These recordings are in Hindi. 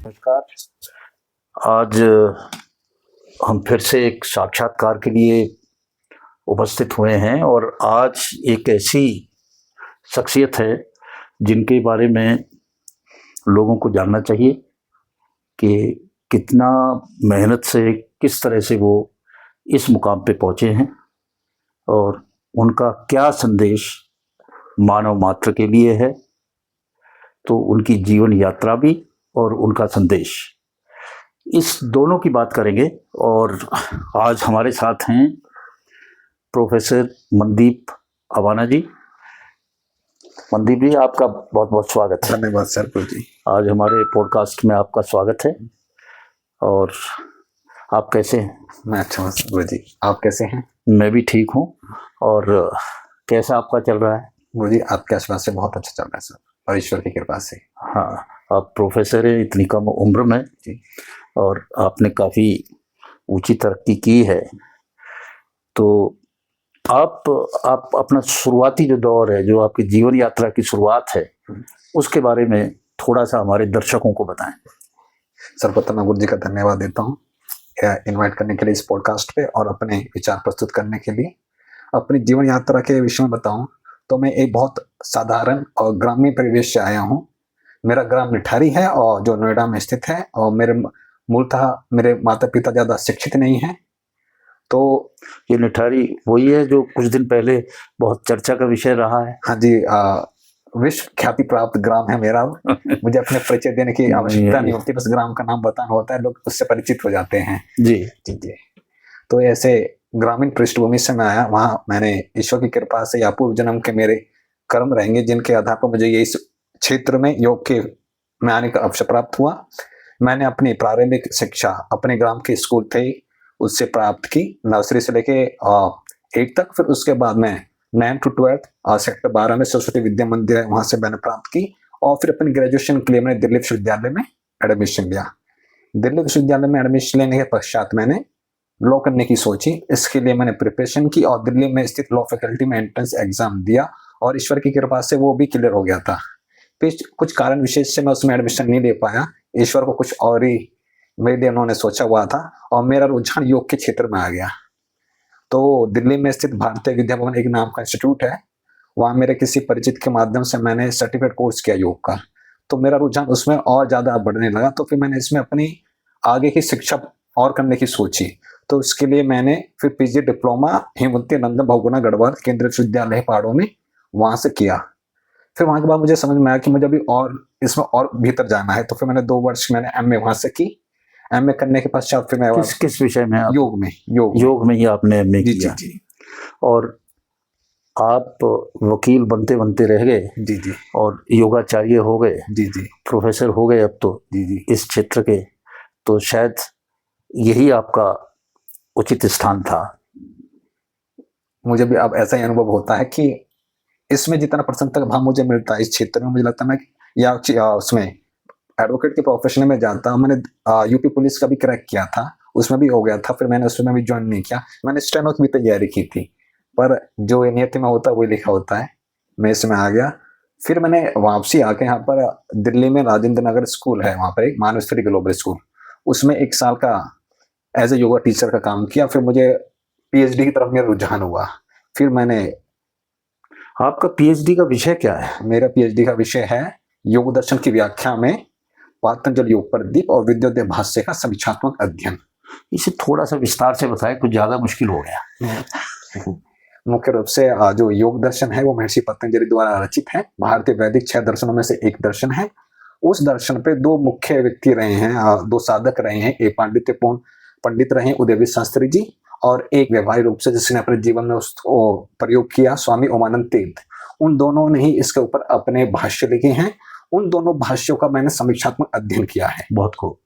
नमस्कार। आज हम फिर से एक साक्षात्कार के लिए उपस्थित हुए हैं और आज एक ऐसी शख्सियत है जिनके बारे में लोगों को जानना चाहिए कि कितना मेहनत से किस तरह से वो इस मुकाम पे पहुँचे हैं और उनका क्या संदेश मानव मात्र के लिए है। तो उनकी जीवन यात्रा भी और उनका संदेश, इस दोनों की बात करेंगे। और आज हमारे साथ हैं प्रोफेसर मनदीप अवाना जी। मनदीप जी, आपका बहुत बहुत स्वागत है। धन्यवाद सर जी। आज हमारे पॉडकास्ट में आपका स्वागत है। और आप कैसे हैं? मैं अच्छा हूँ सर जी, आप कैसे हैं? मैं भी ठीक हूँ। और कैसा आपका चल रहा है? गुरु जी, आपके आशीर्वाद से बहुत अच्छा चल रहा है सर, और ईश्वर की कृपा से। हाँ, आप प्रोफेसर हैं इतनी कम उम्र में जी, और आपने काफ़ी ऊंची तरक्की की है। तो आप अपना शुरुआती जो दौर है, जो आपकी जीवन यात्रा की शुरुआत है, उसके बारे में थोड़ा सा हमारे दर्शकों को बताएं। सर्वप्रथम मैं गुरु जी का धन्यवाद देता हूँ इनवाइट करने के लिए इस पॉडकास्ट पे और अपने विचार प्रस्तुत करने के लिए। अपनी जीवन यात्रा के विषय में बताऊं तो मैं एक बहुत साधारण और ग्रामीण परिवेश से आया हूँ। मेरा ग्राम निठारी है और जो नोएडा में स्थित है, और मूलतः मेरे माता पिता ज़्यादा शिक्षित नहीं हैं। तो ये निठारी वही है जो कुछ दिन पहले बहुत चर्चा का विषय रहा है? हाँ जी, विश्व ख्याति प्राप्त ग्राम है मेरा। मुझे अपने परिचय देने की आवश्यकता नहीं होती, बस ग्राम का नाम बताना होता है, लोग उससे परिचित हो जाते हैं। जी जी जी। तो ऐसे ग्रामीण पृष्ठभूमि से मैं आया, वहाँ मैंने ईश्वर की कृपा से या पूर्व जन्म के मेरे कर्म रहेंगे जिनके आधार पर मुझे ये इस क्षेत्र में योग के में आने का अवसर प्राप्त हुआ। मैंने अपनी प्रारंभिक शिक्षा अपने ग्राम के स्कूल थे उससे प्राप्त की, नर्सरी से लेके 8 तक। फिर उसके बाद मैं 9 to 12 सेक्टर 12 में सरस्वती विद्या मंदिर है, वहाँ से मैंने प्राप्त की। और फिर अपनी ग्रेजुएशन के लिए मैंने दिल्ली विश्वविद्यालय में एडमिशन लिया। दिल्ली विश्वविद्यालय में एडमिशन लेने के पश्चात मैंने लॉ करने की सोची। इसके लिए मैंने प्रिपरेशन की और दिल्ली में स्थित लॉ फैकल्टी में एंट्रेंस एग्जाम दिया और ईश्वर की कृपा से वो भी क्लियर हो गया था। फिर कुछ कारण विशेष से मैं उसमें एडमिशन नहीं ले पाया। ईश्वर को कुछ और ही मेरे लिए उन्होंने सोचा हुआ था और मेरा रुझान योग के क्षेत्र में आ गया। तो दिल्ली में स्थित भारतीय विद्या भवन एक नाम का इंस्टीट्यूट है, वहाँ मेरे किसी परिचित के माध्यम से मैंने सर्टिफिकेट कोर्स किया योग का। तो मेरा रुझान उसमें और ज़्यादा बढ़ने लगा। तो फिर मैंने इसमें अपनी आगे की शिक्षा और करने की सोची। तो इसके लिए मैंने फिर पीजी डिप्लोमा हेमवती नंदन बहुगुणा गढ़वाल केंद्रीय विश्वविद्यालय पहाड़ों में वहाँ से किया। फिर वहाँ के बाद मुझे समझ में आया कि मुझे अभी और इसमें और भीतर जाना है। तो फिर मैंने 2 वर्ष मैंने एमए वहाँ से की। एमए करने के पश्चात फिर मैं किस विषय में? योग में ही आपने एमए किया? जी जी। और आप वकील बनते बनते रह गए जी जी और योगाचार्य हो गए, जी जी, प्रोफेसर हो गए अब तो जी जी इस क्षेत्र के। तो शायद यही आपका उचित स्थान था। मुझे भी अब ऐसा ही अनुभव होता है कि इसमें जितना प्रसन्नता का भाव मुझे मिलता है इस क्षेत्र में, मुझे लगता है मैं या उसमें एडवोकेट के प्रोफेशन में जानता। मैंने यूपी पुलिस का भी क्रैक किया था, उसमें भी हो गया था। फिर मैंने उसमें भी ज्वाइन नहीं किया। मैंने स्टेनो की भी तैयारी की थी, पर जो नियति में होता है वही लिखा होता है। मैं इसमें आ गया। फिर मैंने वापसी आके यहाँ पर दिल्ली में राजेंद्र नगर स्कूल है, वहाँ पर एक मानवश्री ग्लोबल स्कूल, उसमें 1 साल का एज ए योगा टीचर का काम किया। फिर मुझे पीएचडी की तरफ मेरा रुझान हुआ। फिर मैंने आपका पीएचडी का विषय क्या है? मेरा पीएचडी का विषय है योग दर्शन की व्याख्या में पातंजलि योग प्रदीप और विद्योदय भाष्य का समीक्षात्मक अध्ययन। इसे थोड़ा सा विस्तार से बताएं, कुछ ज्यादा मुश्किल हो गया। मुख्य रूप से जो योग दर्शन है वो महर्षि पतंजलि द्वारा रचित है। भारतीय वैदिक 6 दर्शनों में से एक दर्शन है। उस दर्शन पे 2 मुख्य व्यक्ति रहे हैं, 2 साधक रहे हैं। एक पांडित्यपूर्ण पंडित रहे उदयवीर शास्त्री जी, और एक व्यवहारिक रूप से जिसने अपने जीवन में उसको प्रयोग किया, स्वामी ओमानंद तीर्थ। उन दोनों ने ही इसके ऊपर अपने भाष्य लिखे हैं। उन दोनों भाष्यों का मैंने समीक्षात्मक अध्ययन किया है। बहुत खूब।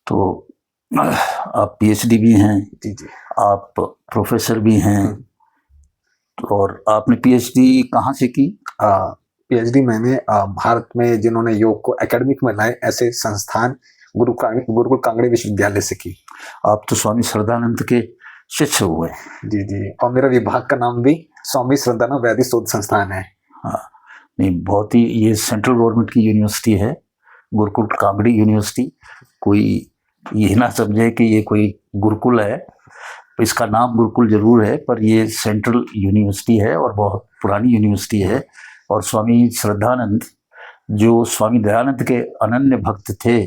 तो आप पीएचडी भी हैं, जी जी, आप प्रोफेसर भी हैं। और आपने पीएचडी कहाँ से की? पीएचडी मैंने भारत में जिन्होंने योग को एकेडमिक में लाए ऐसे संस्थान गुरुकुल कांगड़ी विश्वविद्यालय से की। आप तो स्वामी श्रद्धानंद के शिष्य हुए। जी जी, और मेरा विभाग का नाम भी स्वामी श्रद्धानंद वैदिक शोध संस्थान है। हाँ, नहीं, बहुत ही, ये सेंट्रल गवर्नमेंट की यूनिवर्सिटी है गुरुकुल कांगड़ी यूनिवर्सिटी। कोई ये ना समझे कि ये कोई गुरुकुल है, इसका नाम गुरुकुल जरूर है पर ये सेंट्रल यूनिवर्सिटी है और बहुत पुरानी यूनिवर्सिटी है। और स्वामी श्रद्धानंद जो स्वामी दयानंद के अनन्य भक्त थे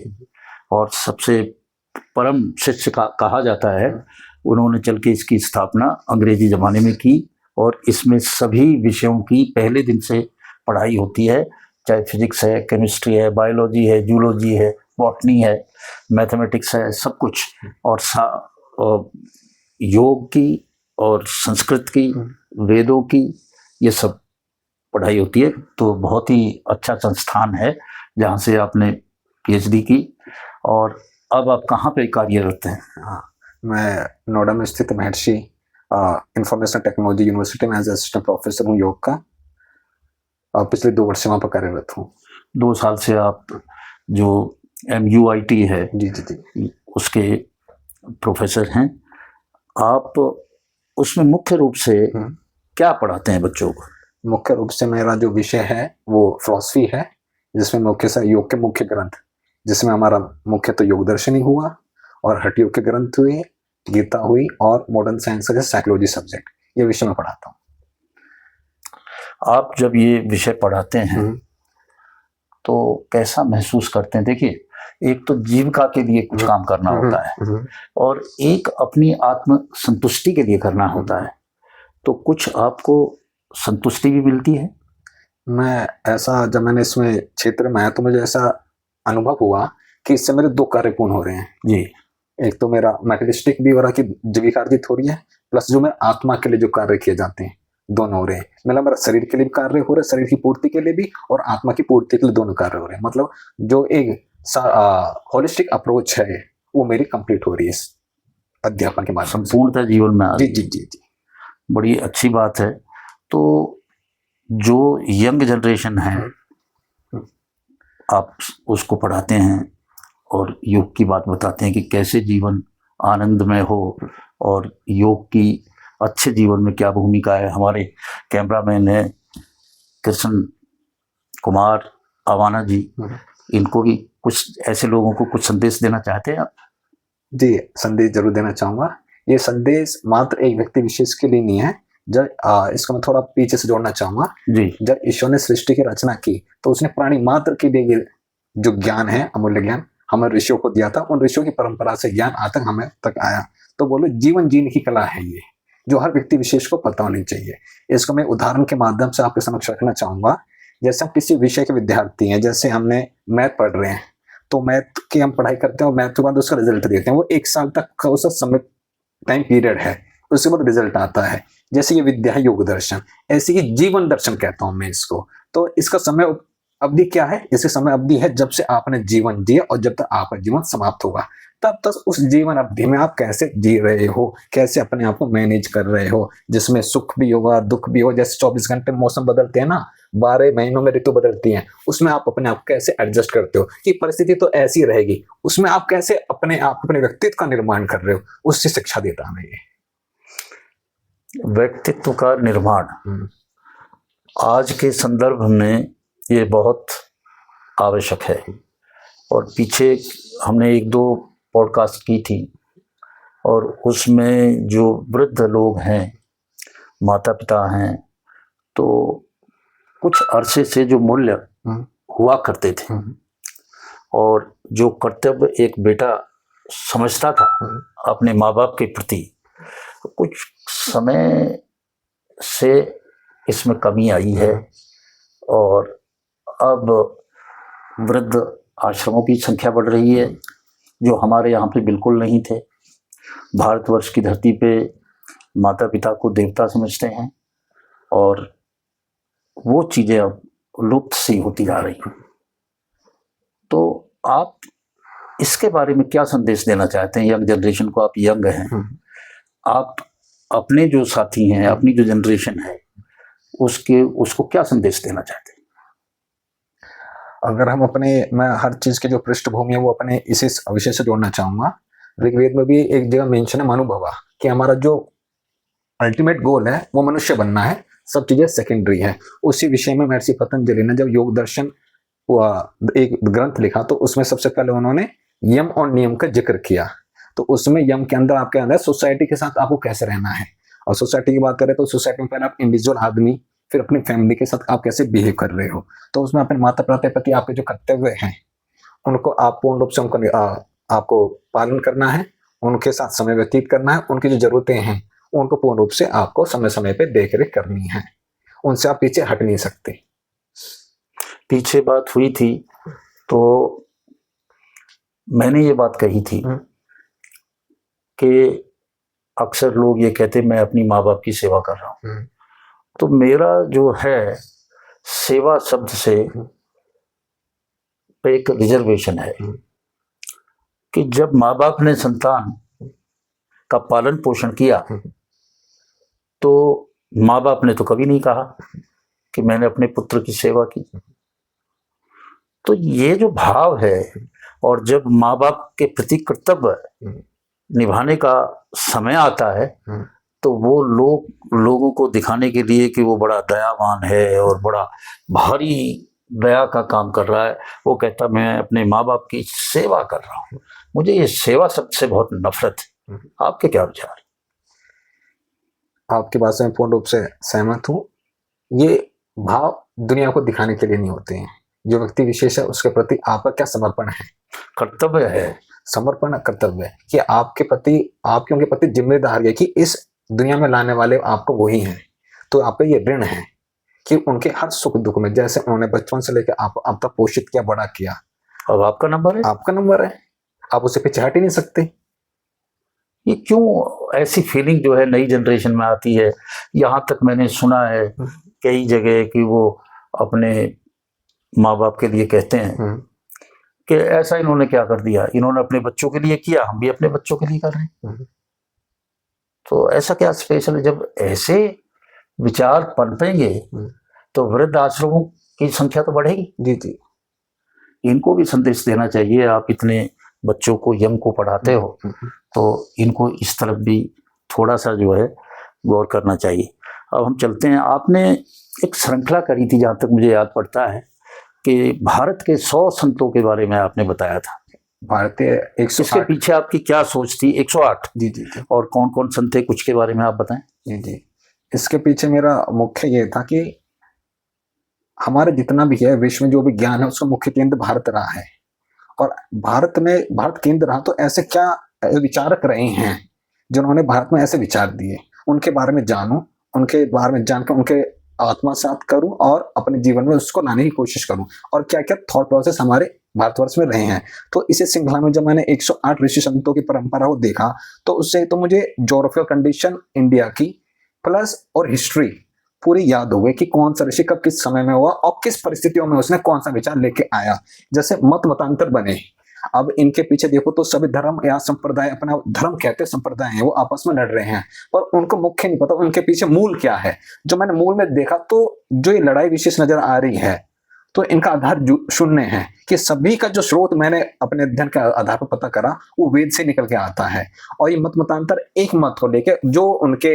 और सबसे परम शिष्य कहा जाता है, उन्होंने चल के इसकी स्थापना अंग्रेजी ज़माने में की और इसमें सभी विषयों की पहले दिन से पढ़ाई होती है, चाहे फिजिक्स है, केमिस्ट्री है, बायोलॉजी है, जूलॉजी है, बॉटनी है, मैथमेटिक्स है, सब कुछ। और योग की और संस्कृत की, वेदों की, ये सब पढ़ाई होती है। तो बहुत ही अच्छा संस्थान है जहाँ से आपने पीएचडी की। और अब आप कहाँ पे कार्यरत हैं? हाँ, मैं नोएडा में स्थित महर्षि इंफॉर्मेशन टेक्नोलॉजी यूनिवर्सिटी में एज असिस्टेंट प्रोफेसर हूँ योग का। पिछले 2 वर्ष से वहाँ पर कार्यरत हूँ। 2 साल से आप जो MUIT है जी जी जी उसके प्रोफेसर हैं। आप उसमें मुख्य रूप से क्या पढ़ाते हैं बच्चों को? मुख्य रूप से मेरा जो विषय है वो फिलॉसफी है, जिसमें मुख्य से योग के मुख्य ग्रंथ, जिसमें हमारा मुख्य तो योग दर्शन ही हुआ और हठ योग के ग्रंथ हुए, गीता हुई और मॉडर्न साइंस का साइकोलॉजी सब्जेक्ट, ये विषय मैं पढ़ाता हूँ। आप जब ये विषय पढ़ाते हैं तो कैसा महसूस करते हैं? देखिए, एक तो जीविका के लिए कुछ काम करना होता है और एक अपनी आत्म संतुष्टि के लिए करना होता है। तो कुछ आपको संतुष्टि भी मिलती है? मैं ऐसा, जब मैंने इसमें क्षेत्र में आया तो मुझे ऐसा अनुभव हुआ कि इससे मेरे 2 कार्य पूर्ण हो रहे हैं जी। एक तो मेरा मैटेरियलिस्टिक भी हो रहा कि जीविका अर्जित हो रही है, प्लस जो मेरे आत्मा के लिए जो कार्य किए जाते हैं दोनों हो रहे हैं। मतलब मेरा शरीर के लिए भी कार्य हो रहा है, शरीर की पूर्ति के लिए भी, और आत्मा की पूर्ति के लिए दोनों कार्य हो रहे हैं। मतलब जो एक होलिस्टिक अप्रोच है वो मेरी कंप्लीट हो रही है इस अध्यापन के माध्यम से। संपूर्णता जीवन में आ जी रही जी है। जी जी बड़ी अच्छी बात है। तो जो यंग जनरेशन है आप उसको पढ़ाते हैं और योग की बात बताते हैं कि कैसे जीवन आनंदमय हो और योग की अच्छे जीवन में क्या भूमिका है। हमारे कैमरामैन है कृष्ण कुमार अवाना जी, इनको भी कुछ ऐसे लोगों को कुछ संदेश देना चाहते हैं आप? जी, संदेश जरूर देना चाहूंगा। ये संदेश मात्र एक व्यक्ति विशेष के लिए नहीं है। जब इसको मैं थोड़ा पीछे से जोड़ना चाहूंगा जी। जब ईश्वर ने सृष्टि की रचना की तो उसने प्राणी मात्र के लिए ये जो ज्ञान है, अमूल्य ज्ञान, हमें ऋषियों को दिया था। उन ऋषियों की परंपरा से ज्ञान आज तक हमें तक आया। तो बोलो, जीवन जीने की कला है ये, जो हर व्यक्ति विशेष को पता होनी चाहिए। इसको मैं उदाहरण के माध्यम से आपके समक्ष रखना चाहूंगा। जैसे हम किसी विषय के विद्यार्थी हैं, जैसे हमने मैथ पढ़ रहे हैं तो मैथ की हम पढ़ाई करते हैं और मैथ के बाद उसका रिजल्ट देते हैं। वो 1 साल तक का उसका समय टाइम पीरियड है, उसके बाद रिजल्ट आता है। जैसे ये विद्या है योग दर्शन, ऐसे ही जीवन दर्शन कहता हूं मैं इसको। तो इसका समय अवधि क्या है? इसकी समय अवधि है जब से आपने जीवन जिया और जब तक आपका जीवन समाप्त होगा, तब तक उस जीवन अवधि में आप कैसे जी रहे हो, कैसे अपने आप को मैनेज कर रहे हो, जिसमें सुख भी होगा दुख भी हो। जैसे 24 घंटे मौसम बदलते हैं ना, 12 महीनों में ऋतु बदलती हैं, उसमें आप अपने आप कैसे एडजस्ट करते हो कि परिस्थिति तो ऐसी रहेगी, उसमें आप कैसे अपने आप अपने व्यक्तित्व का निर्माण कर रहे हो, उससे शिक्षा देता हमें ये व्यक्तित्व का निर्माण। आज के संदर्भ में ये बहुत आवश्यक है। और पीछे हमने 1-2 पॉडकास्ट की थी और उसमें जो वृद्ध लोग हैं, माता पिता हैं, तो कुछ अरसे से जो मूल्य हुआ करते थे और जो कर्तव्य एक बेटा समझता था अपने माँ बाप के प्रति, कुछ समय से इसमें कमी आई है। और अब वृद्ध आश्रमों की संख्या बढ़ रही है जो हमारे यहाँ पे बिल्कुल नहीं थे। भारतवर्ष की धरती पे माता पिता को देवता समझते हैं और वो चीज़ें अब लुप्त सी होती जा रही हैं। तो आप इसके बारे में क्या संदेश देना चाहते हैं यंग जनरेशन को? आप यंग हैं, आप अपने जो साथी हैं, अपनी जो जनरेशन है उसको क्या संदेश देना चाहते हैं? अगर हम मैं हर चीज की जो पृष्ठभूमि है वो अपने इसी विषय से जोड़ना चाहूंगा। ऋग्वेद में भी एक जगह मेंशन है मनुभवा, कि हमारा जो अल्टीमेट गोल है वो मनुष्य बनना है, सब चीजें सेकेंडरी है। उसी विषय में महर्षि पतंजलि ने जब योग दर्शन एक ग्रंथ लिखा, तो उसमें सबसे पहले उन्होंने यम और नियम का जिक्र किया। तो उसमें यम के अंदर आपके अंदर सोसाइटी के साथ आपको कैसे रहना है, और सोसाइटी की बात करें तो सोसाइटी में पहले आप इंडिविजुअल आदमी, फिर अपनी फैमिली के साथ आप कैसे बिहेव कर रहे हो। तो उसमें अपने माता पिता के प्रति आपके जो कर्तव्य हैं उनको आप पूर्ण रूप से आपको पालन करना है, उनके साथ समय व्यतीत करना है, उनकी जो जरूरतें हैं उनको पूर्ण रूप से आपको समय समय पे देख रेख करनी है, उनसे आप पीछे हट नहीं सकते। पीछे बात हुई थी तो मैंने ये बात कही थी कि अक्सर लोग ये कहते मैं अपनी माँ बाप की सेवा कर रहा हूँ, तो मेरा जो है सेवा शब्द से पे एक रिजर्वेशन है कि जब माँ बाप ने संतान का पालन पोषण किया तो माँ बाप ने तो कभी नहीं कहा कि मैंने अपने पुत्र की सेवा की। तो ये जो भाव है, और जब माँ बाप के प्रति कर्तव्य निभाने का समय आता है तो वो लोगों को दिखाने के लिए कि वो बड़ा दयावान है और बड़ा भारी दया का काम कर रहा है, वो कहता मैं अपने माँ बाप की सेवा कर रहा हूँ। मुझे ये सेवा शब्द से बहुत नफरत है। आपके क्या विचार? आपकी बात से मैं पूर्ण रूप से सहमत हूँ। ये भाव दुनिया को दिखाने के लिए नहीं होते हैं। जो व्यक्ति विशेष है उसके प्रति आपका क्या समर्पण है, कर्तव्य है, समर्पण कर्तव्य है कि आपके प्रति, आपकी उनके प्रति जिम्मेदारी है कि इस दुनिया में लाने वाले आपको वही हैं। तो आपका ये ऋण है कि उनके हर सुख दुख में, जैसे उन्होंने बचपन से लेकर आप अब तक पोषित किया, बड़ा किया, अब आपका नंबर है, आपका नंबर है, आप उसे पीछे हट ही नहीं सकते। ये क्यों ऐसी फीलिंग जो है नई जनरेशन में आती है? यहाँ तक मैंने सुना है कई जगह कि वो अपने माँ बाप के लिए कहते हैं कि ऐसा इन्होंने क्या कर दिया, इन्होंने अपने बच्चों के लिए किया, हम भी अपने बच्चों के लिए कर रहे हैं। तो ऐसा क्या स्पेशल है? जब ऐसे विचार पनपेंगे तो वृद्ध आश्रमों की संख्या तो बढ़ेगी। जी जी, इनको भी संदेश देना चाहिए। आप इतने बच्चों को यम को पढ़ाते हो तो इनको इस तरफ भी थोड़ा सा जो है गौर करना चाहिए। अब हम चलते हैं। आपने एक श्रृंखला करी थी, जहाँ तक मुझे याद पड़ता है कि भारत के 100 संतों के बारे में आपने बताया था। भारतीय 108। इसके पीछे आपकी क्या सोच थी? 108। जी जी जी। और कौन कौन संत थे, कुछ के बारे में आप बताएं। जी जी, इसके पीछे मेरा मुख्य ये था कि हमारे जितना भी है विश्व में जो भी ज्ञान है उसका मुख्य केंद्र भारत रहा है, और भारत में भारत केंद्र रहा तो ऐसे क्या विचारक रहे हैं जिन्होंने भारत में ऐसे विचार दिए, उनके बारे में जानूं, उनके बारे में जानकर उनके आत्मसात करूं और अपने जीवन में उसको लाने की कोशिश करूं, और क्या क्या थॉट प्रोसेस हमारे भारतवर्ष में रहे हैं। तो इसे श्रृंखला में जब मैंने 108 ऋषि संतों की परंपरा को देखा तो उससे तो मुझे ज्योग्राफिकल कंडीशन इंडिया की प्लस और हिस्ट्री पूरी याद हो गई कि कौन सा ऋषि कब किस समय में हुआ और किस परिस्थितियों में उसने कौन सा विचार लेके आया। जैसे मत मतांतर बने, अब इनके पीछे देखो तो सभी धर्म या संप्रदाय, अपना धर्म कहते संप्रदाय हैं, वो आपस में लड़ रहे हैं, पर उनको मुख्य नहीं पता उनके पीछे मूल क्या है। जो मैंने मूल में देखा तो जो ये लड़ाई विशेष नजर आ रही है तो इनका आधार शून्य है कि सभी का जो स्रोत मैंने अपने अध्ययन के आधार पर पता करा वो वेद से निकल के आता है। और ये मत मतांतर एक मत को लेकर जो उनके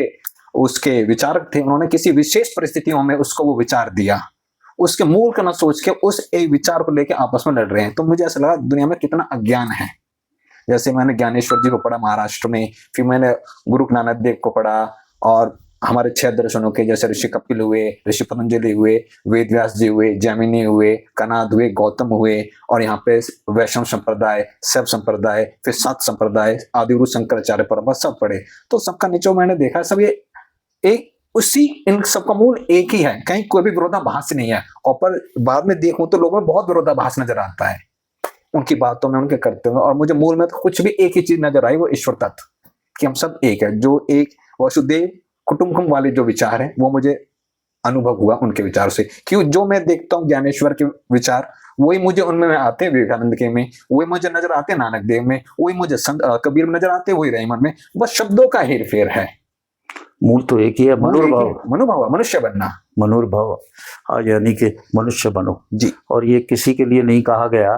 उसके विचारक थे उन्होंने किसी विशेष परिस्थितियों में उसको वो विचार दिया, उसके मूल का न सोच के उस एक विचार को लेकर आपस में लड़ रहे हैं। तो मुझे ऐसा लगा दुनिया में कितना अज्ञान है। जैसे मैंने ज्ञानेश्वर जी को पढ़ा महाराष्ट्र में, फिर मैंने गुरु नानक देव को पढ़ा, और हमारे 6 दर्शनों के जैसे ऋषि कपिल हुए, ऋषि पतंजलि हुए, वेद व्यास जी हुए, जैमिनी हुए, कनाद हुए, गौतम हुए, और यहाँ पे वैष्णव संप्रदाय, शैव संप्रदाय, फिर सात संप्रदाय, आदिगुरु शंकराचार्य परंपरा सब पढ़े। तो सबका निचोड़ मैंने देखा सब ये एक उसी, इन सबका मूल एक ही है, कहीं कोई भी विरोधाभास नहीं है। और पर बाद में देखूं तो लोगों में बहुत विरोधाभास नजर आता है उनकी बातों में, उनके करते हुए, और मुझे मूल में तो कुछ भी एक ही चीज नजर आई, वो ईश्वर तत्व, कि हम सब एक है। जो एक वसुदेव कुटुंबकम वाले जो विचार है वो मुझे अनुभव हुआ उनके विचार से। क्यों जो मैं देखता हूँ ज्ञानेश्वर के विचार वही मुझे उनमें आते हैं, विवेकानंद के में वही मुझे नजर आते हैं, नानक देव में वही मुझे कबीर में नजर आते हैं, वही रहीमन में, बस शब्दों का हेर फेर है। मूल तो एक ही है, मनोभाव, मनोभाव, मनुष्य बनना, मनोभाव। हाँ, यानी कि मनुष्य बनो जी। और ये किसी के लिए नहीं कहा गया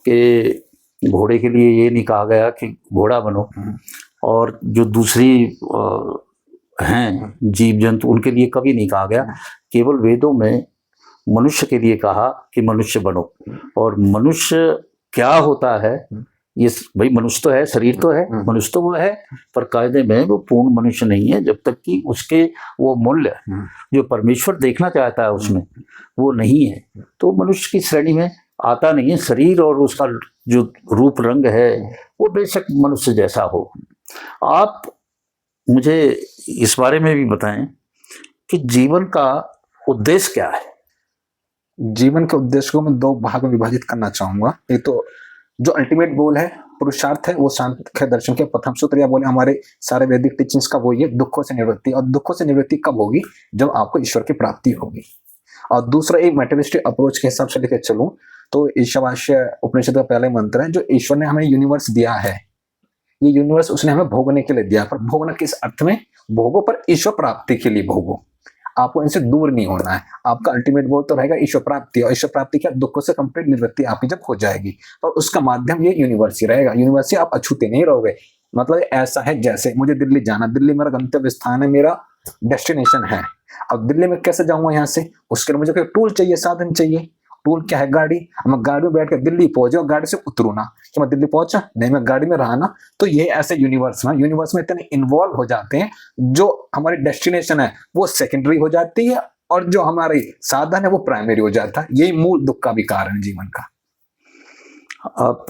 कि घोड़े के लिए ये नहीं कहा गया कि घोड़ा बनो, और जो दूसरी हैं जीव जंतु उनके लिए कभी नहीं कहा गया। केवल वेदों में मनुष्य के लिए कहा कि मनुष्य बनो। और मनुष्य क्या होता है, ये भाई मनुष्य तो है, शरीर तो है, मनुष्य तो वो है, पर कायदे में वो पूर्ण मनुष्य नहीं है जब तक कि उसके वो मूल्य जो परमेश्वर देखना चाहता है उसमें वो नहीं है, तो मनुष्य की श्रेणी में आता नहीं है। शरीर और उसका जो रूप रंग है वो बेशक मनुष्य जैसा हो। आप मुझे इस बारे में भी बताएं कि जीवन का उद्देश्य क्या है। जीवन के उद्देश्य को मैं दो भाग में विभाजित करना चाहूंगा। एक तो जो अल्टीमेट गोल है, पुरुषार्थ है, वो सांख्य दर्शन के प्रथम सूत्र या बोले हमारे सारे वैदिक टीचिंग्स का वो ये दुखों से निवृत्ति। और दुखों से निवृत्ति कब होगी? जब आपको ईश्वर की प्राप्ति होगी। और दूसरा एक मेटेरियलिस्टिक अप्रोच के हिसाब से लेकर चलूं तो ईशावास्य उपनिषद का पहला मंत्र है, जो ईश्वर ने हमें यूनिवर्स दिया है, ये यूनिवर्स उसने हमें भोगने के लिए दिया। पर भोगना किस अर्थ में? भोगो पर ईश्वर प्राप्ति के लिए भोगो। आपको इनसे दूर नहीं होना है। आपका अल्टीमेट गोल तो रहेगा ईश्वर प्राप्ति। और ईश्वर प्राप्ति क्या? दुखों से कंप्लीट निवृत्ति आपकी जब हो जाएगी, पर उसका माध्यम ये यूनिवर्स ही रहेगा। यूनिवर्स से आप अछूते नहीं रहोगे। मतलब ऐसा है जैसे मुझे दिल्ली जाना, दिल्ली मेरा गंतव्य स्थान है, मेरा डेस्टिनेशन है। अब दिल्ली में कैसे जाऊंगा यहाँ से? उसके लिए मुझे कोई टूल चाहिए, साधन चाहिए। टूल क्या है? गाड़ी। मैं गाड़ी में बैठ कर दिल्ली पहुंचे और गाड़ी से उतरू ना कि मैं दिल्ली पहुंचा, नहीं, मैं गाड़ी में रहा ना। तो ये ऐसे यूनिवर्स में इतने इन्वॉल्व हो जाते हैं, जो हमारी डेस्टिनेशन है वो सेकेंडरी हो जाती है और जो हमारी साधन है वो प्राइमरी हो जाता है। यही मूल दुख का भी कारण है जीवन का। आप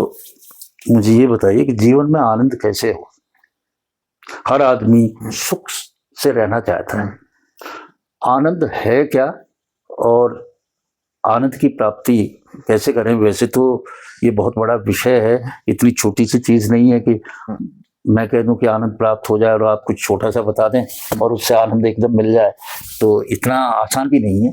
मुझे ये बताइए कि जीवन में आनंद कैसे हो। हर आदमी सुख से रहना चाहता है, आनंद है क्या और आनंद की प्राप्ति कैसे करें? वैसे तो ये बहुत बड़ा विषय है, इतनी छोटी सी चीज नहीं है कि मैं कह दूं कि आनंद प्राप्त हो जाए और आप कुछ छोटा सा बता दें और उससे आनंद एकदम मिल जाए, तो इतना आसान भी नहीं है।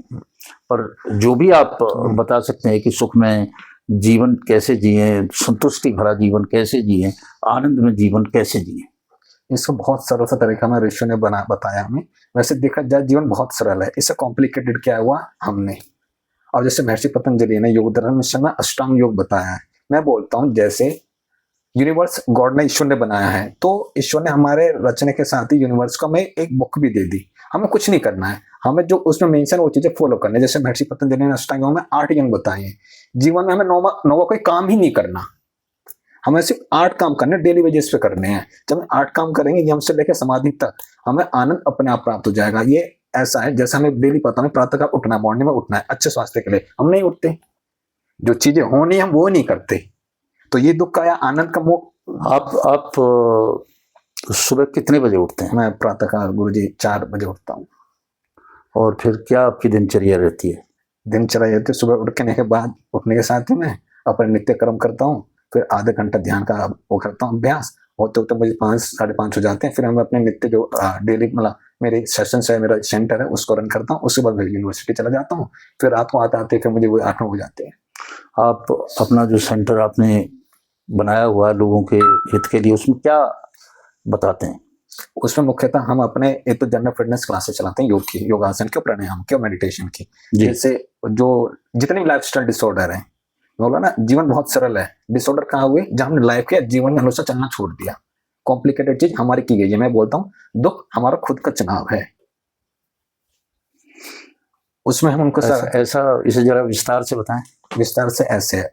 पर जो भी आप बता सकते हैं कि सुख में जीवन कैसे जिए, संतुष्टि भरा जीवन कैसे जिए, आनंद में जीवन कैसे जिए। इसको बहुत सरल सा तरीका में ऋषि ने बताया हमें। वैसे देखा जाए जीवन बहुत सरल है, इससे कॉम्प्लिकेटेड क्या हुआ हमने। और जैसे महर्षि पतंजलि ने योग दर्शन में अष्टांग योग बताया है। मैं बोलता हूँ जैसे यूनिवर्स गॉड ने, ईश्वर ने बनाया है, तो ईश्वर ने हमारे रचने के साथ ही यूनिवर्स को हमें एक बुक भी दे दी। हमें कुछ नहीं करना है, हमें जो उसमें मेंशन वो चीजें फॉलो करनी है। जैसे महर्षि पतंजलि ने अष्टांग योग में 8 यंग बताए हैं। जीवन में हमें नौवा कोई काम ही नहीं करना, हमें सिर्फ 8 काम करने डेली बेसिस पे करने हैं। जब हम 8 काम करेंगे, यम से लेकर समाधि तक, हमें आनंद अपने आप प्राप्त हो जाएगा। ये ऐसा है जैसे हमें डेली पता है प्रातः काल उठना है, मॉर्निंग में उठना है अच्छे स्वास्थ्य के लिए, हम नहीं उठते। जो चीजें होनी हम वो नहीं करते, तो ये दुख का या आनंद का मोह। आप सुबह कितने बजे उठते हैं? मैं प्रातः काल गुरुजी 4 बजे उठता हूँ। और फिर क्या आपकी दिनचर्या रहती है? दिनचर्या रहती है, सुबह उठने के बाद, उठने के साथ ही मैं अपने नित्य कर्म करता हूँ, फिर आधा घंटा ध्यान का वो करता हूँ अभ्यास। होते होते मुझे 5 साढ़े 5 हो जाते हैं। फिर हम अपने नित्य जो डेली मतलब मेरे सेशन है, मेरा सेंटर है, उसको रन करता हूँ। उसके बाद मैं यूनिवर्सिटी चला जाता हूँ। फिर रात को आते फिर मुझे वो 8 हो जाते हैं। आप अपना जो सेंटर आपने बनाया हुआ है लोगों के हित के लिए, उसमें क्या बताते हैं? उसमें मुख्यतः हम अपने एक तो जनरल फिटनेस क्लासेस चलाते हैं, योग की, योगासन की, प्राणायाम की और मेडिटेशन की। जैसे जो जितने भी लाइफस्टाइल डिसऑर्डर है, बोला ना जीवन बहुत सरल है। डिसऑर्डर कहाँ हुए? जब हमने लाइफ के जीवन के अनुसार चलना छोड़ दिया। कॉम्प्लिकेटेड चीज हमारी की गई है। मैं बोलता हूँ दुख हमारा खुद का चुनाव है, उसमें हम उनको ऐसा इसे जरा विस्तार से बताएं। विस्तार से ऐसे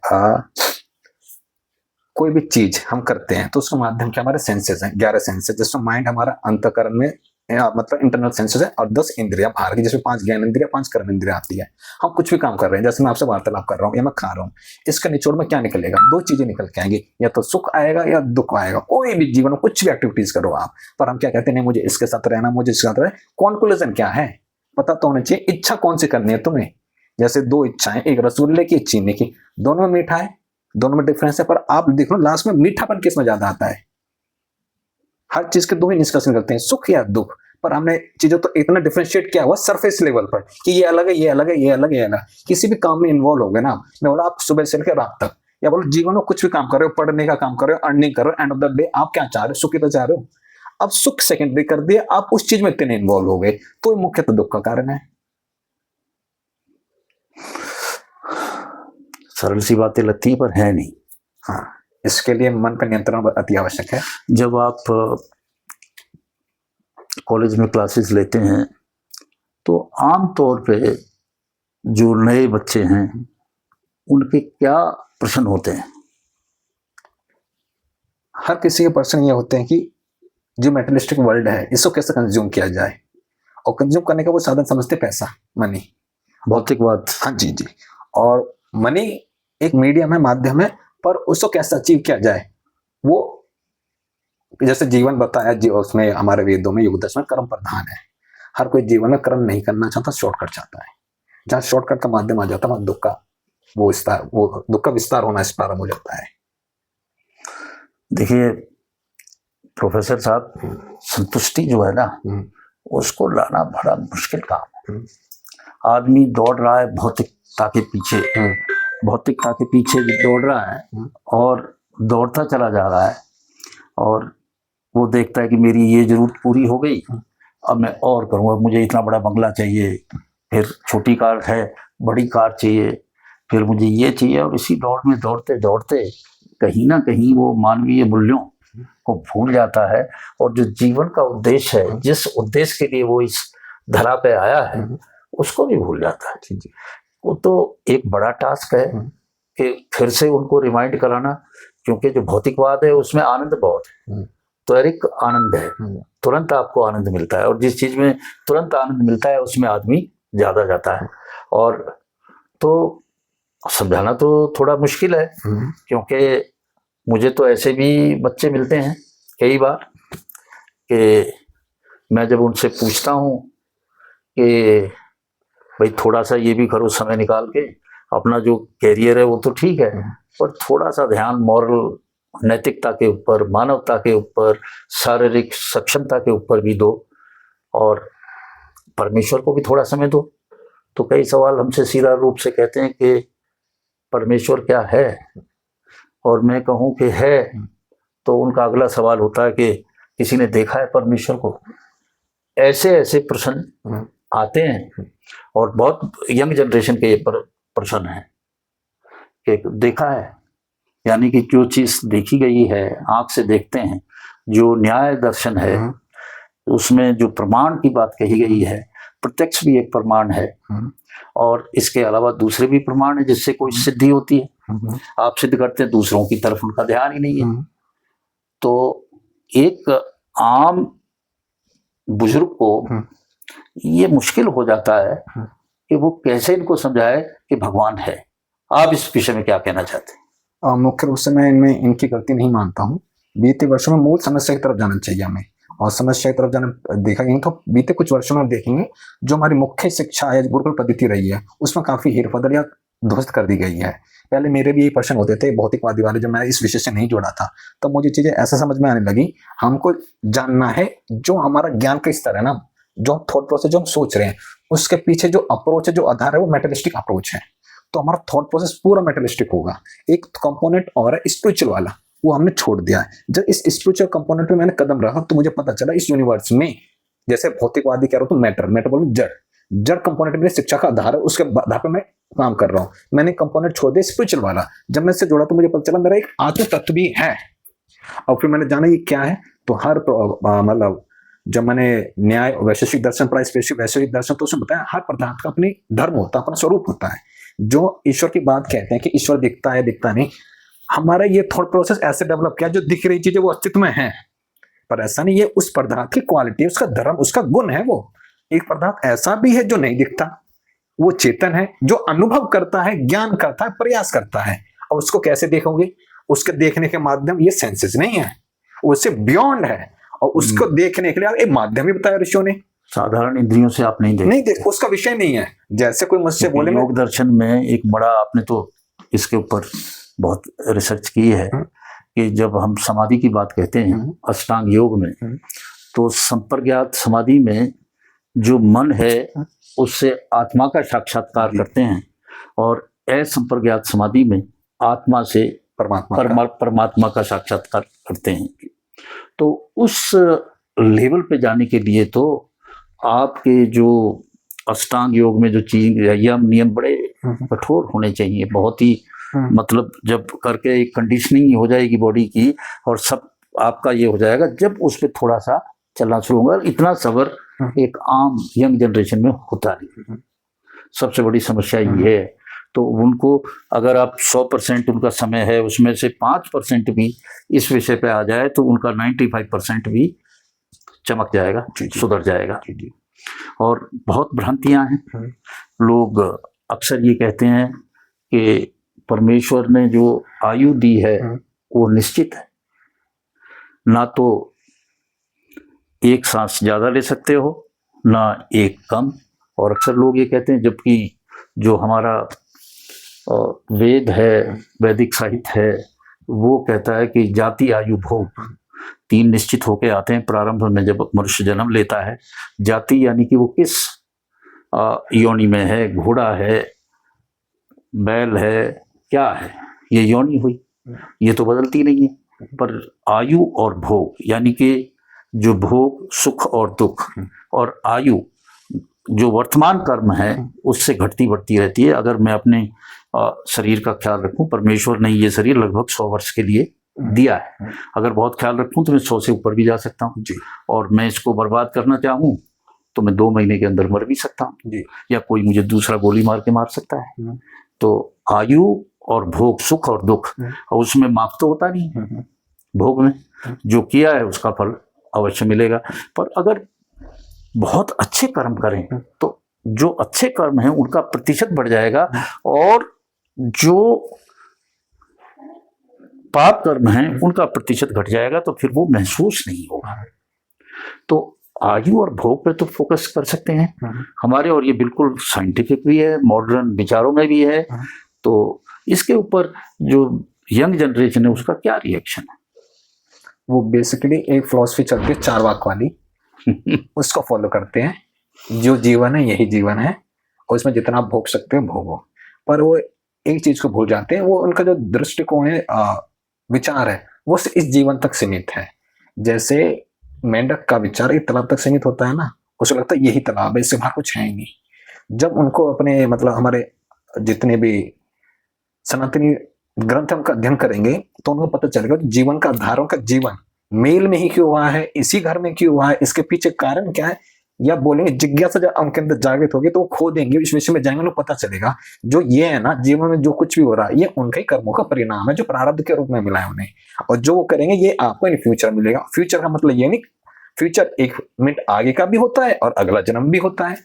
कोई भी चीज हम करते हैं तो उसका माध्यम क्या? हमारे सेंसेस हैं, 11 सेंसेस, जिसमें माइंड हमारा अंतःकरण में मतलब इंटरनल सेंसेस है, और 10 इंद्रियां बाहर की, जिसमें 5 ज्ञान इंद्रिया, 5 कर्म इंद्रिया आती है। हम कुछ भी काम कर रहे हैं, जैसे मैं आपसे वार्तालाप कर रहा हूँ या मैं खा रहा हूँ, इसका निचोड़ में क्या निकलेगा? 2 चीजें निकल के आएंगी, या तो सुख आएगा या दुख आएगा। कोई भी जीवन में कुछ भी एक्टिविटीज करो आप, पर हम क्या कहते हैं? नहीं मुझे इसके साथ रहना, मुझे इसके साथ रहना। कॉन्क्लूजन क्या है पता तो होना चाहिए। इच्छा कौन सी करनी है तुम्हें? जैसे 2 इच्छाएं, एक रसगुल्ले की, एक चीनी की, दोनों में मीठा है, दोनों में डिफरेंस है, पर आप देख लो लास्ट में मीठापन किस में ज्यादा आता है? हर चीज के 2 ही निष्कर्ष करते हैं, सुख या दुख। पर हमने चीजों तो इतना डिफरेंशिएट किया हुआ सरफेस लेवल पर कि ये अलग है, ये अलग है, ये अलग है, ये अलग। किसी भी काम में इन्वॉल्व हो गए ना, मैं बोला आप सुबह से लेकर रात तक, या बोलो जीवन में कुछ भी काम कर रहे हो, पढ़ने का काम कर रहे हो, अर्निंग कर रहे हो, एंड ऑफ द डे आप क्या चाह रहे हो? सुखी तो चाह रहे हो। अब सुख सेकेंडरी कर दिया, आप उस चीज में इतने इन्वॉल्व हो गए, तो ये मुख्यतः दुख का कारण है। सरल सी बातें लगती है पर है नहीं। हाँ, इसके लिए मन पर नियंत्रण अति आवश्यक है। जब आप कॉलेज में क्लासेस लेते हैं तो आम तौर पे जो नए बच्चे हैं उनके क्या प्रश्न होते हैं? हर किसी के प्रश्न ये होते हैं कि जो मेटेरियलिस्टिक वर्ल्ड है इसको कैसे कंज्यूम किया जाए, और कंज्यूम करने का वो साधन समझते पैसा, मनी, भौतिकवाद। हाँ जी जी। और मनी एक मीडियम है, माध्यम है, पर उसको कैसे अचीव किया जाए, वो जैसे जीवन बताया जी, उसमें हमारे वेदों में योग दर्शन में कर्म प्रधान है। हर कोई जीवन में कर्म नहीं करना चाहता, शॉर्टकट चाहता है। जहाँ शॉर्टकट का माध्यम आ जाता है वहां दुख का विस्तार होना प्रारंभ हो जाता है। देखिए प्रोफेसर साहब, संतुष्टि जो है ना उसको लाना बड़ा मुश्किल काम है। आदमी दौड़ रहा है भौतिकता के पीछे, भौतिकता के पीछे भी दौड़ रहा है और दौड़ता चला जा रहा है, और वो देखता है कि मेरी ये जरूरत पूरी हो गई, अब मैं और करूँगा, मुझे इतना बड़ा बंगला चाहिए, फिर छोटी कार है, बड़ी कार चाहिए, फिर मुझे ये चाहिए, और इसी दौड़ में दौड़ते दौड़ते कहीं ना कहीं वो मानवीय मूल्यों को भूल जाता है, और जो जीवन का उद्देश्य है, जिस उद्देश्य के लिए वो इस धरा पे आया है, उसको भी भूल जाता है। वो तो एक बड़ा टास्क है कि फिर से उनको रिमाइंड कराना, क्योंकि जो भौतिकवाद है उसमें आनंद बहुत है, त्वरित आनंद है, तुरंत आपको आनंद मिलता है, और जिस चीज में तुरंत आनंद मिलता है उसमें आदमी ज्यादा जाता है। और तो समझाना तो थोड़ा मुश्किल है, क्योंकि मुझे तो ऐसे भी बच्चे मिलते हैं कई बार कि मैं जब उनसे पूछता हूँ कि भाई थोड़ा सा ये भी करो, समय निकाल के, अपना जो कैरियर है वो तो ठीक है, पर थोड़ा सा ध्यान मॉरल, नैतिकता के ऊपर, मानवता के ऊपर, शारीरिक सक्षमता के ऊपर भी दो, और परमेश्वर को भी थोड़ा समय दो। तो कई सवाल हमसे सीधा रूप से कहते हैं कि परमेश्वर क्या है, और मैं कहूँ कि है, तो उनका अगला सवाल होता है कि किसी ने देखा है परमेश्वर को? ऐसे ऐसे प्रश्न आते हैं, और बहुत यंग जनरेशन के ये प्रश्न है कि देखा है, यानी कि जो चीज देखी गई है, आंख से देखते हैं, जो न्याय दर्शन है उसमें जो प्रमाण की बात कही गई है, प्रत्यक्ष भी एक प्रमाण है, और इसके अलावा दूसरे भी प्रमाण है जिससे कोई सिद्धि होती है। आप सिद्ध करते हैं, दूसरों की तरफ उनका ध्यान ही नहीं है। तो एक आम बुजुर्ग को ये मुश्किल हो जाता है कि वो कैसे इनको समझाए कि भगवान है। आप इस विषय में क्या कहना चाहते हैं? मुख्य रूप से मैं इनमें इनकी गलती नहीं मानता हूँ। बीते वर्षों में मूल समस्या की तरफ जाना चाहिए हमें, और समस्या की तरफ जाना देखा गया तो बीते कुछ वर्षों में देखेंगे जो हमारी मुख्य शिक्षा है, गुरुकुल पद्धति रही है, उसमें काफी हेरफेर या ध्वस्त कर दी गई है। पहले मेरे भी यही प्रश्न होते थे भौतिकवादी वाले, जब मैंने इस विषय से नहीं जोड़ा था तब मुझे चीजें ऐसा समझ में आने लगी, हमको जानना है जो हमारा ज्ञान का स्तर है ना, जो थॉट प्रोसेस जो हम सोच रहे हैं, उसके पीछे जो अप्रोच है, जो आधार है, वो मेटेरियलिस्टिक अप्रोच है। तो हमारा थॉट प्रोसेस पूरा मेटेरियलिस्टिक होगा। एक कंपोनेंट और है स्पिरिचुअल वाला, वो हमने छोड़ दिया है। जब इस स्पिरिचुअल कंपोनेंट में मैंने कदम रखा तो मुझे पता चला इस यूनिवर्स में, जैसे भौतिकवादी कह रहा हूँ तो मैटर बोलूँ जड़ कंपोनेंट मेरी शिक्षा का आधार है, उसके आधार पर मैं काम कर रहा हूँ। मैंने कंपोनेंट छोड़ दिया स्पिरिचुअल वाला, जब मैं इससे जोड़ा तो मुझे पता चला मेरा एक आत्म तत्व भी है। और फिर मैंने जाना ये क्या है, तो हर मतलब जब मैंने न्याय वैशेषिक दर्शन पढ़ा, स्पेशली वैशेषिक दर्शन, तो उसमें बताया हर पदार्थ का अपनी धर्म होता है, अपना स्वरूप होता है। जो ईश्वर की बात कहते हैं कि ईश्वर दिखता है दिखता नहीं, हमारा ये थॉट प्रोसेस ऐसे डेवलप किया जो दिख रही चीजें वो अस्तित्व में है, पर ऐसा नहीं। ये उस पदार्थ की क्वालिटी, उसका धर्म, उसका गुण है। वो एक पदार्थ ऐसा भी है जो नहीं दिखता, वो चेतन है, जो अनुभव करता है, ज्ञान करता है, प्रयास करता है। और उसको कैसे देखोगे? उसके देखने के माध्यम ये सेंसेस नहीं है, उससे बियॉन्ड है, और उसको देखने के लिए एक माध्यम ही बताया ऋषियों ने। साधारण इंद्रियों से आप नहीं देख उसका विषय नहीं है। जैसे कोई मुझसे बोले, योग दर्शन में एक बड़ा, आपने तो इसके ऊपर बहुत रिसर्च की है कि जब हम समाधि की बात कहते हैं अष्टांग योग में, तो संप्रज्ञात समाधि में जो मन है उससे आत्मा का साक्षात्कार करते हैं, और असंप्रज्ञात समाधि में आत्मा से परमात्मा का साक्षात्कार करते हैं। तो उस लेवल पे जाने के लिए तो आपके जो अष्टांग योग में जो चीज यम नियम बड़े कठोर होने चाहिए, बहुत ही मतलब जब करके एक कंडीशनिंग हो जाएगी बॉडी की, और सब आपका ये हो जाएगा जब उस पर थोड़ा सा चलना शुरू होगा। इतना सब्र एक आम यंग जनरेशन में होता नहीं। सबसे बड़ी समस्या ये है। तो उनको अगर आप 100% उनका समय है, उसमें से 5% भी इस विषय पे आ जाए तो उनका 95% भी चमक जाएगा, सुधर जाएगा। और बहुत भ्रांतियां हैं। लोग अक्सर ये कहते हैं कि परमेश्वर ने जो आयु दी है वो निश्चित है, ना तो एक सांस ज्यादा ले सकते हो ना एक कम। और अक्सर लोग ये कहते हैं, जबकि जो हमारा वेद है, वैदिक साहित्य है, वो कहता है कि जाति आयु भोग 3 निश्चित होके आते हैं प्रारंभ में जब मनुष्य जन्म लेता है। जाति यानी कि वो किस योनि में है, घोड़ा है, बैल है, क्या है, ये योनि हुई, ये तो बदलती नहीं है। पर आयु और भोग यानी कि जो भोग सुख और दुख, और आयु जो वर्तमान कर्म है उससे घटती बढ़ती रहती है। अगर मैं अपने शरीर का ख्याल रखूं, परमेश्वर ने ये शरीर लगभग 100 वर्ष के लिए दिया है। अगर बहुत ख्याल रखूं तो मैं 100 से ऊपर भी जा सकता हूं, और मैं इसको बर्बाद करना चाहूं तो मैं 2 महीने के अंदर मर भी सकता हूं, या कोई मुझे दूसरा गोली मार के मार सकता है। तो आयु और भोग, सुख और दुख, और उसमें माप तो होता नहीं। भोग में जो किया है उसका फल अवश्य मिलेगा। पर अगर बहुत अच्छे कर्म करें तो जो अच्छे कर्म हैं उनका प्रतिशत बढ़ जाएगा, और जो पाप कर्म हैं उनका प्रतिशत घट जाएगा, तो फिर वो महसूस नहीं होगा। तो आयु और भोग पे तो फोकस कर सकते हैं हमारे, और ये बिल्कुल साइंटिफिक भी है, मॉडर्न विचारों में भी है। तो इसके ऊपर जो यंग जनरेशन है उसका क्या रिएक्शन है? वो बेसिकली एक फिलॉसफी चलती है 4 वाक वाली, उसको फॉलो करते हैं। जो जीवन है यही जीवन है, और इसमें जितना आप भोग सकते हो भोगो। पर वो एक चीज को भूल जाते हैं, वो उनका जो दृष्टिकोण है, विचार है, वो इस जीवन तक सीमित है। जैसे मेंढक का विचार एक तालाब तक सीमित होता है ना, उसे लगता है यही तालाब है, इससे बाहर कुछ है ही नहीं। जब उनको अपने मतलब हमारे जितने भी सनातनी ग्रंथ का अध्ययन करेंगे तो उनको पता चलेगा जीवन का आधारों का जीवन मेल में ही क्यों हुआ है, इसी घर में क्यों हुआ है, इसके पीछे कारण क्या है, या बोलेंगे जिज्ञासा जब उनके अंदर जागृत होगी तो वो खोदेंगे, इस विषय में जाएंगे, उनको पता चलेगा जो ये है ना जीवन में जो कुछ भी हो रहा है ये उनके कर्मों का परिणाम है, जो प्रारब्ध के रूप में मिला है उन्हें, और जो वो करेंगे ये आपको इन फ्यूचर मिलेगा। फ्यूचर का मतलब ये नहीं फ्यूचर 1 मिनट आगे का भी होता है और अगला जन्म भी होता है।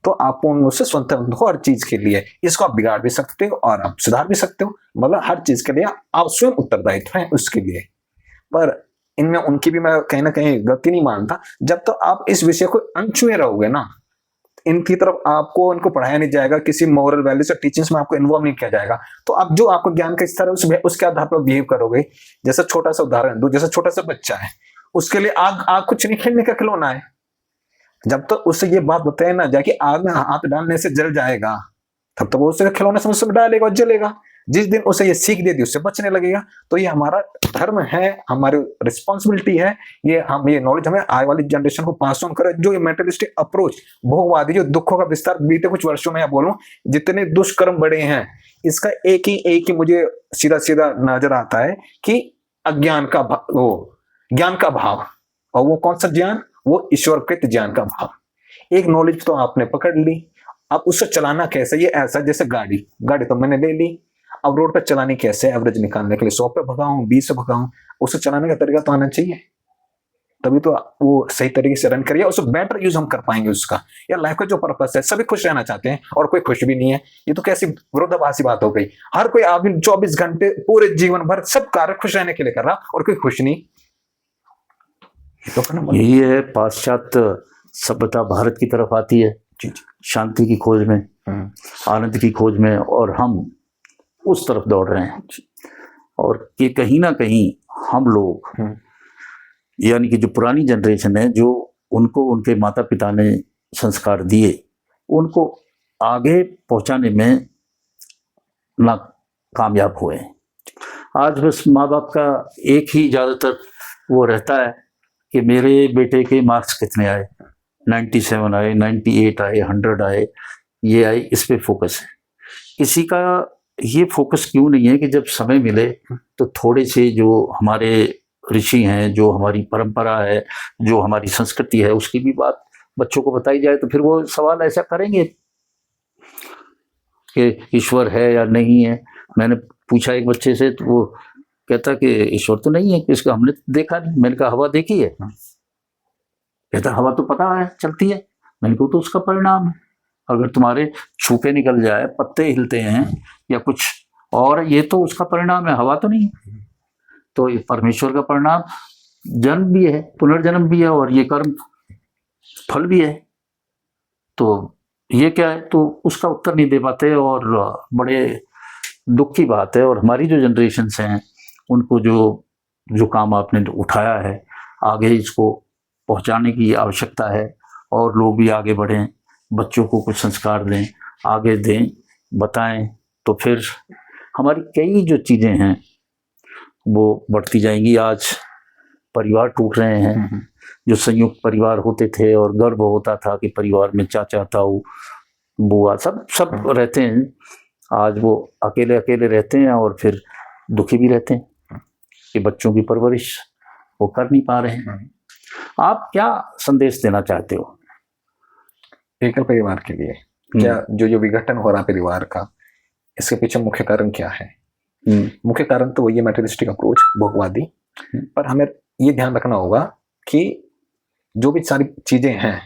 तो आप उनसे स्वतंत्र हो हर चीज के लिए, इसको आप बिगाड़ भी सकते हो और आप सुधार भी सकते हो, मतलब हर चीज के लिए आप स्वयं उत्तरदायित्व है उसके लिए। पर इनमें उनकी भी मैं कहीं ना कहीं गलती नहीं मानता। जब तक आप इस विषय को अनछुए रहोगे ना, इनकी तरफ आपको इनको पढ़ाया नहीं जाएगा, किसी मॉरल वैल्यूज और टीचिंग्स में आपको इन्वॉल्व नहीं किया जाएगा, तो आप जो आपको ज्ञान का स्तर है उसके आधार पर बिहेव करोगे। जैसा छोटा सा उदाहरण दो, जैसा छोटा सा बच्चा है, उसके लिए आग कुछ नहीं खेलने का खिलौना है। जब तक उससे ये बात बताए ना जाके आग में हाथ डालने से जल जाएगा, तब तक वो उससे खिलौने समझ में डालेगा और जलेगा। जिस दिन उसे ये सीख दे दी उससे बचने लगेगा। तो ये हमारा धर्म है, हमारी रिस्पॉन्सिबिलिटी है, ये नॉलेज हमें आने वाली जनरेशन को पास ऑन करें। जो ये मेंटलिस्टिक अप्रोच, भोगवादी, जो दुखों का विस्तार बीते कुछ वर्षों में, या बोलूं जितने दुष्कर्म बढ़े हैं, इसका एक ही मुझे सीधा सीधा नजर आता है कि अज्ञान का ज्ञान का भाव। और वो कौन सा ज्ञान? वो ईश्वरकृत ज्ञान का भाव। एक नॉलेज तो आपने पकड़ ली, अब उससे चलाना कैसे? ये ऐसा जैसे गाड़ी तो मैंने ले ली, अब रोड पे चलानी कैसे? एवरेज निकालने के लिए 100 पे भगाऊं, 20 पे भगाऊं, उसे चलाने का तरीका तो आना चाहिए, तभी तो वो सही तरीके से रन करिए, उसको बेटर यूज हम कर पाएंगे उसका। या लाइफ का जो पर्पस है, सभी खुश रहना चाहते हैं और कोई खुश भी नहीं है, ये तो कैसी विरोधाभासी बात हो गई। हर कोई आदमी 24 घंटे पूरे जीवन भर सब कार्य खुश रहने के लिए कर रहा और कोई खुश नहीं। यही है पाश्चात्य सभ्यता भारत की तरफ आती है शांति की खोज में, आनंद की खोज में, और हम उस तरफ दौड़ रहे हैं। और कि कहीं ना कहीं हम लोग यानी कि जो पुरानी जनरेशन है, जो उनको उनके माता पिता ने संस्कार दिए, उनको आगे पहुंचाने में ना कामयाब हुए। आज बस माँ बाप का एक ही ज़्यादातर वो रहता है कि मेरे बेटे के मार्क्स कितने आए, 97 आए, 98 आए, 100 आए, ये आए, इस पे फोकस है। किसी का ये फोकस क्यों नहीं है कि जब समय मिले तो थोड़े से जो हमारे ऋषि हैं, जो हमारी परंपरा है, जो हमारी संस्कृति है, उसकी भी बात बच्चों को बताई जाए, तो फिर वो सवाल ऐसा करेंगे कि ईश्वर है या नहीं है। मैंने पूछा एक बच्चे से तो वो कहता कि ईश्वर तो नहीं है, इसका हमने देखा नहीं। मैंने कहा हवा देखी है? कहता हवा तो पता है चलती है। मैंने कहा तो उसका परिणाम है, अगर तुम्हारे छूके निकल जाए, पत्ते हिलते हैं या कुछ और, ये तो उसका परिणाम है, हवा तो नहीं है। तो ये परमेश्वर का परिणाम जन्म भी है, पुनर्जन्म भी है, और ये कर्म फल भी है। तो ये क्या है, तो उसका उत्तर नहीं दे पाते, और बड़े दुख की बात है। और हमारी जो जनरेशन्स हैं उनको जो काम आपने उठाया है, आगे इसको पहुंचाने की आवश्यकता है, और लोग भी आगे बढ़ें, बच्चों को कुछ संस्कार दें, आगे दें, बताएं, तो फिर हमारी कई जो चीज़ें हैं वो बढ़ती जाएंगी। आज परिवार टूट रहे हैं, जो संयुक्त परिवार होते थे और गर्व होता था कि परिवार में चाचा ताऊ बुआ सब रहते हैं, आज वो अकेले अकेले रहते हैं, और फिर दुखी भी रहते हैं कि बच्चों की परवरिश वो कर नहीं पा रहे हैं। आप क्या संदेश देना चाहते हो एकल परिवार के लिए? क्या जो विघटन हो रहा परिवार का, इसके पीछे मुख्य कारण क्या है? मुख्य कारण तो वही है मटेरियलिस्टिक अप्रोच, भोगवादी। पर हमें ये ध्यान रखना होगा कि जो भी सारी चीजें हैं,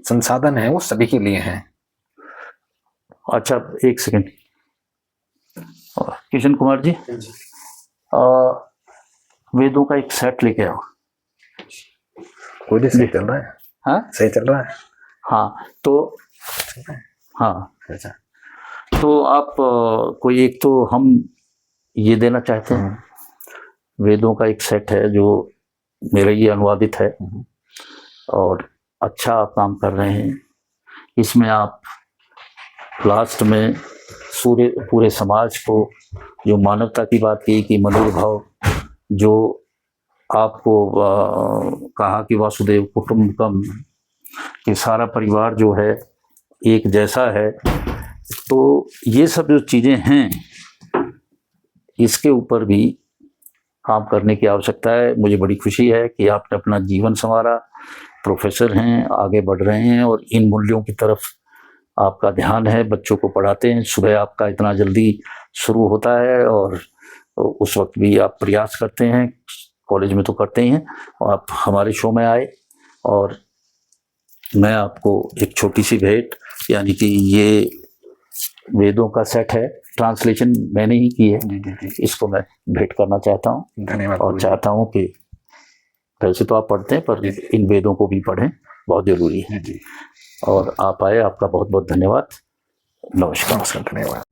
संसाधन है, वो सभी के लिए हैं। अच्छा, एक सेकंड, किशन कुमार जी, वेदों का एक सेट लेके आओ। कोई सही चल रहा है? हाँ, सही चल रहा है। हाँ, तो हाँ, अच्छा, तो आप कोई एक तो हम ये देना चाहते हैं। वेदों का एक सेट है जो मेरा ये अनुवादित है, और अच्छा आप काम कर रहे हैं। इसमें आप लास्ट में पूरे समाज को जो मानवता की बात की कि मनोभाव, जो आपको कहा कि वासुदेव कुटुंबकम, कि सारा परिवार जो है एक जैसा है, तो ये सब जो चीज़ें हैं इसके ऊपर भी काम करने की आवश्यकता है। मुझे बड़ी खुशी है कि आपने अपना जीवन संवारा, प्रोफेसर हैं, आगे बढ़ रहे हैं, और इन मूल्यों की तरफ आपका ध्यान है, बच्चों को पढ़ाते हैं। सुबह आपका इतना जल्दी शुरू होता है, और उस वक्त भी आप प्रयास करते हैं, कॉलेज में तो करते ही हैं, और आप हमारे शो में आए, और मैं आपको एक छोटी सी भेंट, यानी कि ये वेदों का सेट है, ट्रांसलेशन मैंने ही की है, इसको मैं भेंट करना चाहता हूँ। धन्यवाद। और चाहता हूँ कि वैसे तो आप पढ़ते हैं, पर इन वेदों को भी पढ़ें, बहुत ज़रूरी है। और आप आए, आपका बहुत बहुत धन्यवाद। नमस्कार। धन्यवाद।